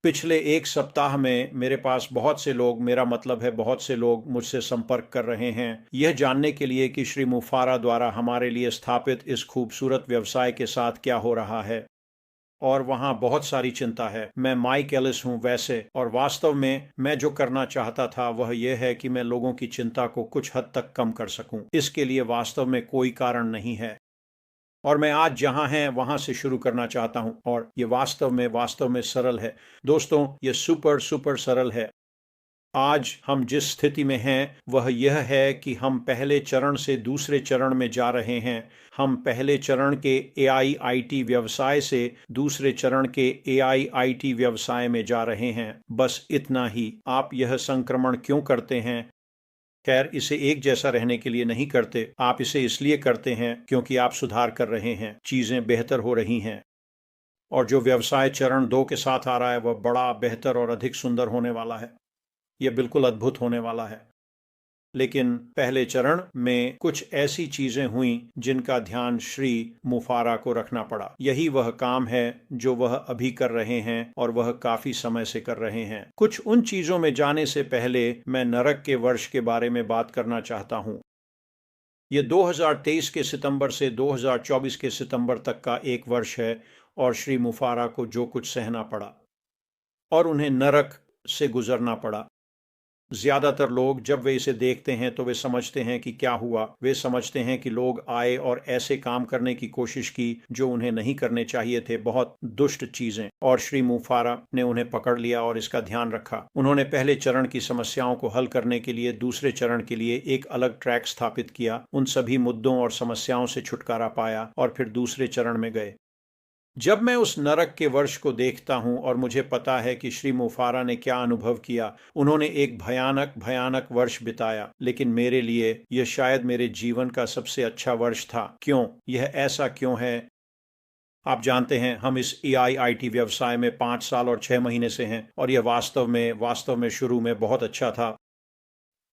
पिछले 1 सप्ताह में मेरे पास बहुत से लोग, मेरा मतलब है बहुत से लोग मुझसे संपर्क कर रहे हैं यह जानने के लिए कि श्री मुफारा द्वारा हमारे लिए स्थापित इस खूबसूरत व्यवसाय के साथ क्या हो रहा है। और वहाँ बहुत सारी चिंता है। मैं माइक एलिस हूँ वैसे, और वास्तव में मैं जो करना चाहता था वह यह है कि मैं लोगों की चिंता को कुछ हद तक कम कर सकूं। इसके लिए वास्तव में कोई कारण नहीं है, और मैं आज जहां हैं वहां से शुरू करना चाहता हूं। और ये वास्तव में सरल है दोस्तों, ये सुपर सुपर सरल है। आज हम जिस स्थिति में हैं वह यह है कि हम पहले चरण से दूसरे चरण में जा रहे हैं। हम पहले चरण के AIIT व्यवसाय से दूसरे चरण के AIIT व्यवसाय में जा रहे हैं। बस इतना ही। आप यह संक्रमण क्यों करते हैं? खैर, इसे एक जैसा रहने के लिए नहीं करते। आप इसे इसलिए करते हैं क्योंकि आप सुधार कर रहे हैं, चीजें बेहतर हो रही हैं। और जो व्यवसाय चरण 2 के साथ आ रहा है वह बड़ा बेहतर और अधिक सुंदर होने वाला है। यह बिल्कुल अद्भुत होने वाला है। लेकिन पहले चरण में कुछ ऐसी चीजें हुई जिनका ध्यान श्री मुफारा को रखना पड़ा। यही वह काम है जो वह अभी कर रहे हैं और वह काफी समय से कर रहे हैं। कुछ उन चीजों में जाने से पहले मैं नरक के वर्ष के बारे में बात करना चाहता हूँ। ये 2023 के सितंबर से 2024 के सितंबर तक का एक वर्ष है, और श्री मुफारा को जो कुछ सहना पड़ा और उन्हें नरक से गुजरना पड़ा। ज्यादातर लोग जब वे इसे देखते हैं तो वे समझते हैं कि क्या हुआ। वे समझते हैं कि लोग आए और ऐसे काम करने की कोशिश की जो उन्हें नहीं करने चाहिए थे, बहुत दुष्ट चीजें। और श्री मुफारा ने उन्हें पकड़ लिया और इसका ध्यान रखा। उन्होंने पहले चरण की समस्याओं को हल करने के लिए दूसरे चरण के लिए एक अलग ट्रैक स्थापित किया, उन सभी मुद्दों और समस्याओं से छुटकारा पाया और फिर दूसरे चरण में गए। जब मैं उस नरक के वर्ष को देखता हूं और मुझे पता है कि श्री मुफारा ने क्या अनुभव किया, उन्होंने एक भयानक भयानक वर्ष बिताया, लेकिन मेरे लिए यह शायद मेरे जीवन का सबसे अच्छा वर्ष था। क्यों? यह ऐसा क्यों है? आप जानते हैं, हम इस AIIT व्यवसाय में 5 साल और 6 महीने से हैं, और यह वास्तव में शुरू में बहुत अच्छा था।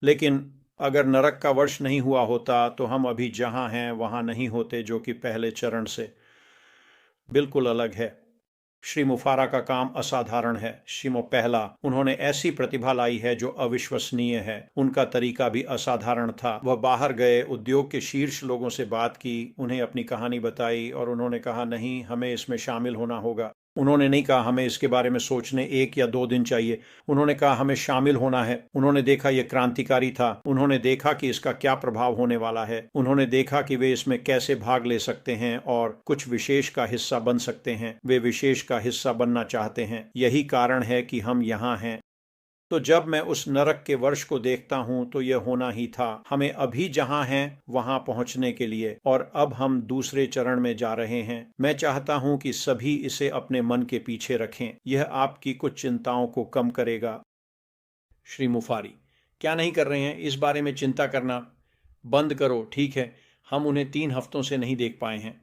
लेकिन अगर नरक का वर्ष नहीं हुआ होता तो हम अभी जहां हैं वहां नहीं होते, जो कि पहले चरण से बिल्कुल अलग है। श्री मुफारा का काम असाधारण है। श्रीमो पहला, उन्होंने ऐसी प्रतिभा लाई है जो अविश्वसनीय है। उनका तरीका भी असाधारण था। वह बाहर गए, उद्योग के शीर्ष लोगों से बात की, उन्हें अपनी कहानी बताई, और उन्होंने कहा नहीं, हमें इसमें शामिल होना होगा। उन्होंने नहीं कहा हमें इसके बारे में सोचने 1 या 2 दिन चाहिए। उन्होंने कहा हमें शामिल होना है। उन्होंने देखा यह क्रांतिकारी था। उन्होंने देखा कि इसका क्या प्रभाव होने वाला है। उन्होंने देखा कि वे इसमें कैसे भाग ले सकते हैं और कुछ विशेष का हिस्सा बन सकते हैं। वे विशेष का हिस्सा बनना चाहते हैं। यही कारण है कि हम यहाँ हैं। तो जब मैं उस नरक के वर्ष को देखता हूं तो यह होना ही था, हमें अभी जहां हैं वहां पहुंचने के लिए, और अब हम दूसरे चरण में जा रहे हैं। मैं चाहता हूं कि सभी इसे अपने मन के पीछे रखें। यह आपकी कुछ चिंताओं को कम करेगा। श्री मुफारी, क्या नहीं कर रहे हैं? इस बारे में चिंता करना बंद करो। ठीक है, हम उन्हें 3 हफ्तों से नहीं देख पाए हैं।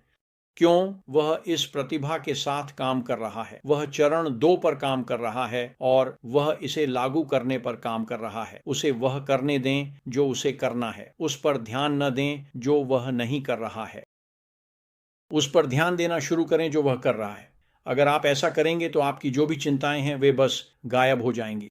क्यों? वह इस प्रतिभा के साथ काम कर रहा है। वह चरण 2 पर काम कर रहा है और वह इसे लागू करने पर काम कर रहा है। उसे वह करने दें जो उसे करना है। उस पर ध्यान न दें जो वह नहीं कर रहा है। उस पर ध्यान देना शुरू करें जो वह कर रहा है। अगर आप ऐसा करेंगे तो आपकी जो भी चिंताएं हैं वे बस गायब हो जाएंगी।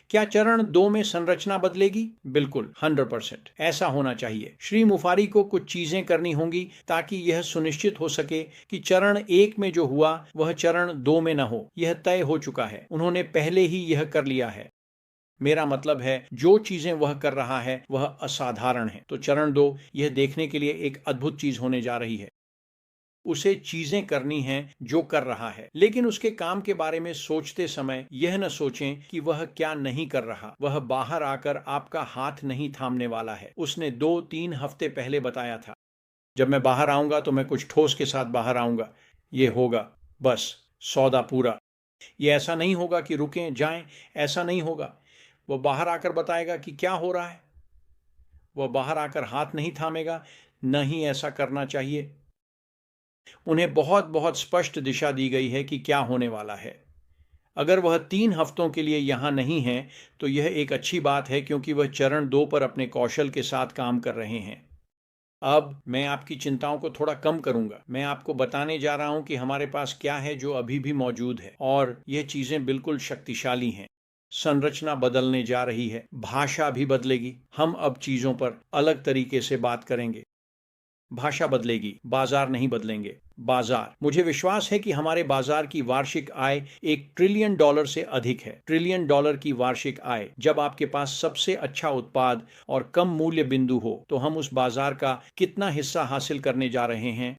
क्या चरण 2 में संरचना बदलेगी? बिल्कुल, 100% ऐसा होना चाहिए। श्री मुफारी को कुछ चीजें करनी होंगी ताकि यह सुनिश्चित हो सके कि चरण 1 में जो हुआ वह चरण 2 में न हो। यह तय हो चुका है। उन्होंने पहले ही यह कर लिया है। मेरा मतलब है, जो चीजें वह कर रहा है वह असाधारण है। तो चरण 2 यह देखने के लिए एक अद्भुत चीज होने जा रही है। उसे चीजें करनी हैं जो कर रहा है, लेकिन उसके काम के बारे में सोचते समय यह न सोचें कि वह क्या नहीं कर रहा। वह बाहर आकर आपका हाथ नहीं थामने वाला है। उसने 2-3 हफ्ते पहले बताया था, जब मैं बाहर आऊंगा तो मैं कुछ ठोस के साथ बाहर आऊंगा। ये होगा बस सौदा पूरा। ये ऐसा नहीं होगा कि रुकें जाएं, ऐसा नहीं होगा। वह बाहर आकर बताएगा कि क्या हो रहा है। वह बाहर आकर हाथ नहीं थामेगा। नहीं, ऐसा करना चाहिए। उन्हें बहुत बहुत स्पष्ट दिशा दी गई है कि क्या होने वाला है। अगर वह 3 हफ्तों के लिए यहाँ नहीं है तो यह एक अच्छी बात है, क्योंकि वह चरण 2 पर अपने कौशल के साथ काम कर रहे हैं। अब मैं आपकी चिंताओं को थोड़ा कम करूंगा। मैं आपको बताने जा रहा हूं कि हमारे पास क्या है जो अभी भी मौजूद है, और यह चीजें बिल्कुल शक्तिशाली हैं। संरचना बदलने जा रही है, भाषा भी बदलेगी। हम अब चीजों पर अलग तरीके से बात करेंगे। भाषा बदलेगी, बाजार नहीं बदलेंगे। बाजार, मुझे विश्वास है कि हमारे बाजार की वार्षिक आय $1 ट्रिलियन से अधिक है। $1 ट्रिलियन की वार्षिक आय। जब आपके पास सबसे अच्छा उत्पाद और कम मूल्य बिंदु हो तो हम उस बाजार का कितना हिस्सा हासिल करने जा रहे हैं,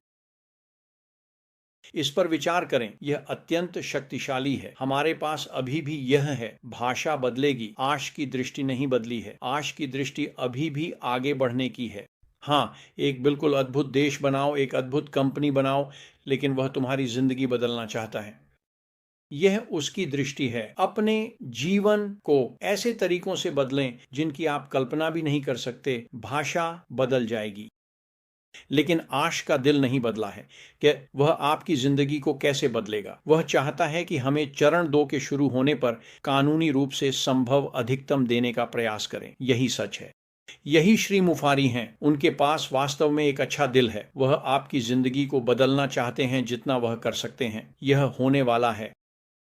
इस पर विचार करें। यह अत्यंत शक्तिशाली है। हमारे पास अभी भी यह है। भाषा बदलेगी, आश की दृष्टि नहीं बदली है। आश की दृष्टि अभी भी आगे बढ़ने की है। हाँ, एक बिल्कुल अद्भुत देश बनाओ, एक अद्भुत कंपनी बनाओ, लेकिन वह तुम्हारी जिंदगी बदलना चाहता है। यह उसकी दृष्टि है। अपने जीवन को ऐसे तरीकों से बदलें जिनकी आप कल्पना भी नहीं कर सकते। भाषा बदल जाएगी, लेकिन आश का दिल नहीं बदला है कि वह आपकी जिंदगी को कैसे बदलेगा। वह चाहता है कि हमें चरण 2 के शुरू होने पर कानूनी रूप से संभव अधिकतम देने का प्रयास करें। यही सच है। यही श्री मुफारी हैं। उनके पास वास्तव में एक अच्छा दिल है। वह आपकी जिंदगी को बदलना चाहते हैं जितना वह कर सकते हैं। यह होने वाला है।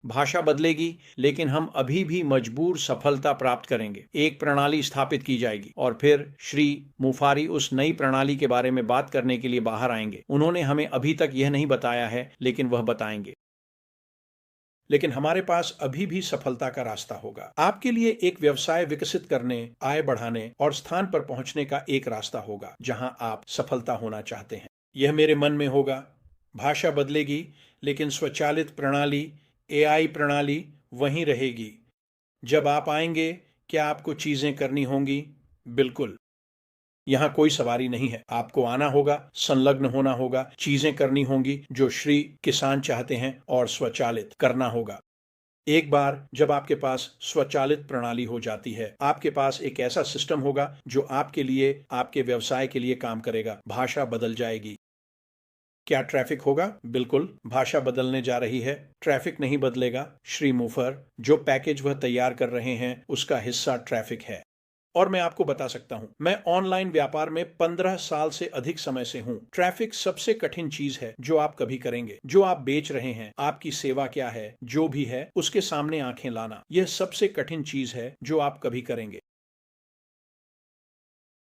भाषा बदलेगी, लेकिन हम अभी भी मजबूर सफलता प्राप्त करेंगे। एक प्रणाली स्थापित की जाएगी और फिर श्री मुफारी उस नई प्रणाली के बारे में बात करने के लिए बाहर आएंगे। उन्होंने हमें अभी तक यह नहीं बताया है, लेकिन वह बताएंगे। लेकिन हमारे पास अभी भी सफलता का रास्ता होगा। आपके लिए एक व्यवसाय विकसित करने, आय बढ़ाने और स्थान पर पहुंचने का एक रास्ता होगा जहां आप सफलता होना चाहते हैं। यह मेरे मन में होगा। भाषा बदलेगी, लेकिन स्वचालित प्रणाली, एआई प्रणाली वहीं रहेगी। जब आप आएंगे, क्या आपको चीजें करनी होंगी? बिल्कुल। यहाँ कोई सवारी नहीं है। आपको आना होगा, संलग्न होना होगा, चीजें करनी होंगी जो श्री किसान चाहते हैं, और स्वचालित करना होगा। एक बार जब आपके पास स्वचालित प्रणाली हो जाती है, आपके पास एक ऐसा सिस्टम होगा जो आपके लिए, आपके व्यवसाय के लिए काम करेगा। भाषा बदल जाएगी। क्या ट्रैफिक होगा? बिल्कुल, भाषा बदलने जा रही है। ट्रैफिक नहीं बदलेगा। श्री मुफर, जो पैकेज वह तैयार कर रहे हैं उसका हिस्सा ट्रैफिक है। और मैं आपको बता सकता हूं, मैं ऑनलाइन व्यापार में 15 साल से अधिक समय से हूं। ट्रैफिक सबसे कठिन चीज है जो आप कभी करेंगे। जो आप बेच रहे हैं, आपकी सेवा क्या है, जो भी है, उसके सामने आंखें लाना, यह सबसे कठिन चीज है जो आप कभी करेंगे।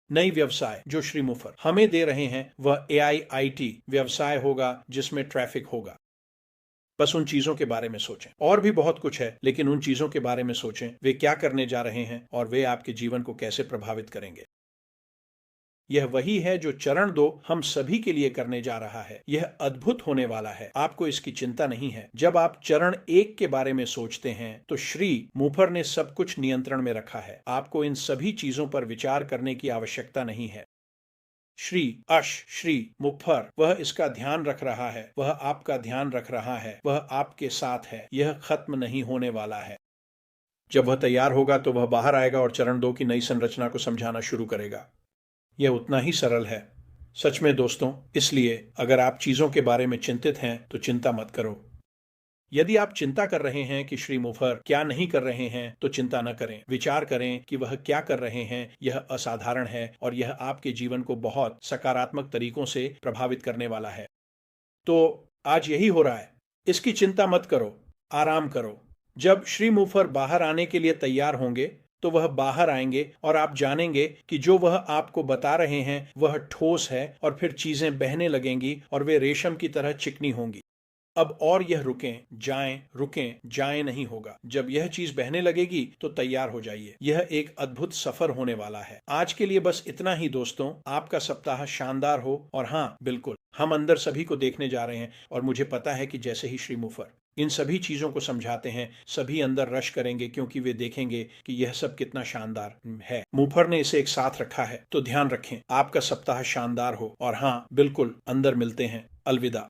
नई व्यवसाय जो श्री मुफर हमें दे रहे हैं वह AIIT व्यवसाय होगा जिसमें ट्रैफिक होगा। बस उन चीजों के बारे में सोचें। और भी बहुत कुछ है, लेकिन उन चीजों के बारे में सोचें। वे क्या करने जा रहे हैं और वे आपके जीवन को कैसे प्रभावित करेंगे। यह वही है जो चरण 2 हम सभी के लिए करने जा रहा है। यह अद्भुत होने वाला है। आपको इसकी चिंता नहीं है। जब आप चरण 1 के बारे में सोचते हैं तो श्री मुफर ने सब कुछ नियंत्रण में रखा है। आपको इन सभी चीजों पर विचार करने की आवश्यकता नहीं है। श्री मुफर वह इसका ध्यान रख रहा है। वह आपका ध्यान रख रहा है। वह आपके साथ है। यह खत्म नहीं होने वाला है। जब वह तैयार होगा तो वह बाहर आएगा और चरण 2 की नई संरचना को समझाना शुरू करेगा। यह उतना ही सरल है। सच में दोस्तों, इसलिए अगर आप चीजों के बारे में चिंतित हैं तो चिंता मत करो। यदि आप चिंता कर रहे हैं कि श्री मुफर क्या नहीं कर रहे हैं तो चिंता न करें। विचार करें कि वह क्या कर रहे हैं। यह असाधारण है और यह आपके जीवन को बहुत सकारात्मक तरीकों से प्रभावित करने वाला है। तो आज यही हो रहा है। इसकी चिंता मत करो, आराम करो। जब श्री मुफर बाहर आने के लिए तैयार होंगे तो वह बाहर आएंगे और आप जानेंगे कि जो वह आपको बता रहे हैं वह ठोस है, और फिर चीजें बहने लगेंगी और वे रेशम की तरह चिकनी होंगी। अब और यह रुकें जाएं नहीं होगा। जब यह चीज बहने लगेगी तो तैयार हो जाइए। यह एक अद्भुत सफर होने वाला है। आज के लिए बस इतना ही दोस्तों। आपका सप्ताह शानदार हो। और हाँ, बिल्कुल, हम अंदर सभी को देखने जा रहे हैं, और मुझे पता है कि जैसे ही श्री मुफर इन सभी चीजों को समझाते हैं, सभी अंदर रश करेंगे, क्योंकि वे देखेंगे कि यह सब कितना शानदार है। मुफर ने इसे एक साथ रखा है। तो ध्यान रखें। आपका सप्ताह शानदार हो। और हाँ, बिल्कुल, अंदर मिलते हैं। अलविदा।